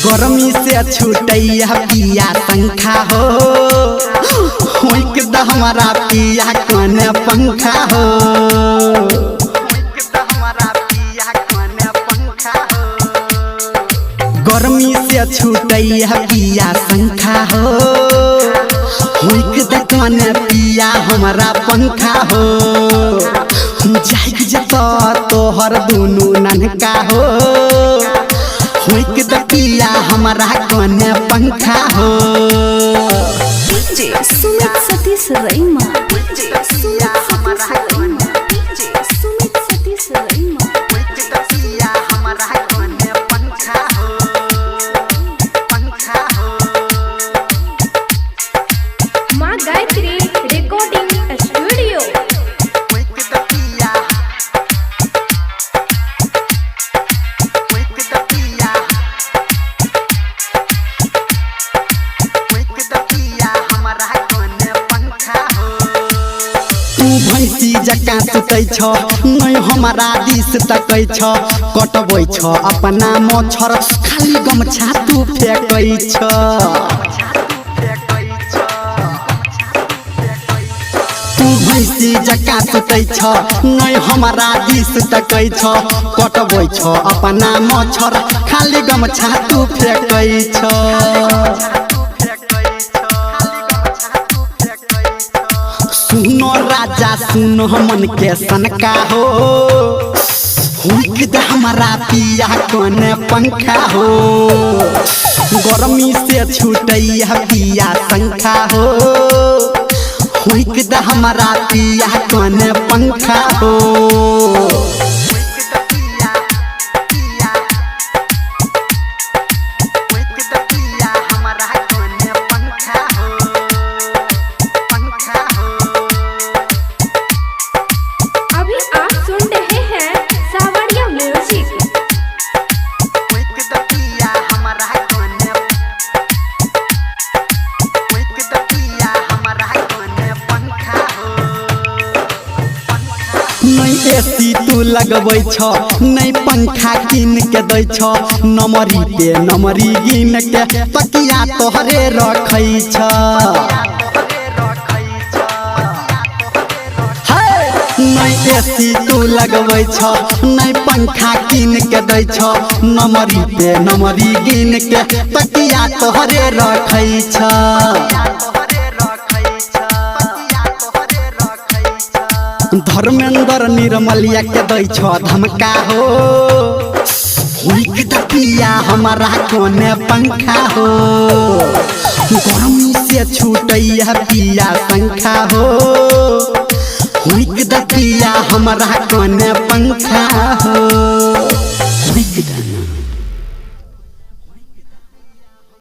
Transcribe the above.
गर्मी से छूटैया पिया पंखा हो हमारा पिया कौन पंखा हो गर्मी से छूटैया पिया पंखा हो कौन पिया हमारा पंखा हो जाग जता तोहर दुनू ननका हो पिया हमारा कौन पंखा हो सुमित सतीश रईमा पिया हमारा कौन सुमित सतीश रईमा पिया हमारा कौन पंखा हो माँ गायत्री रिकॉर्डिंग स्टूडियो भैंसी जका सुतै छ नहीं हमारा दिस तकै छ कटबै छ अपना मच्छर खाली गमछा तू फेकै छ तू भैंसी जका सुतै छ नहीं हमारा दिस तकै छ कटबै छ अपना मच्छर खाली गमछा तू फेकै छ सुनो राजा सुनो मन के सनका हो हमारा पिया कौन पंखा हो गर्मी से छूटैया पिया पंखा हो हमारा पिया कौन पंखा हो एसी तू लगबै छ नहीं पंखा किन के दै छ नमरी पे नमरी गिन के तकिया तोहरे रखै छ नहीं एसी तू लगबै छ नहीं पंखा किन के दै छ नमरी पे नमरी गिन के तकिया तोहरे रखै छ धर्मेंद्र निर्मलिया के दै छ धमका हो पिया हमारा कौन पंखा हो गर्मी से छूटैया पिया पंखा हो पिया हमारा कौन पंखा हो।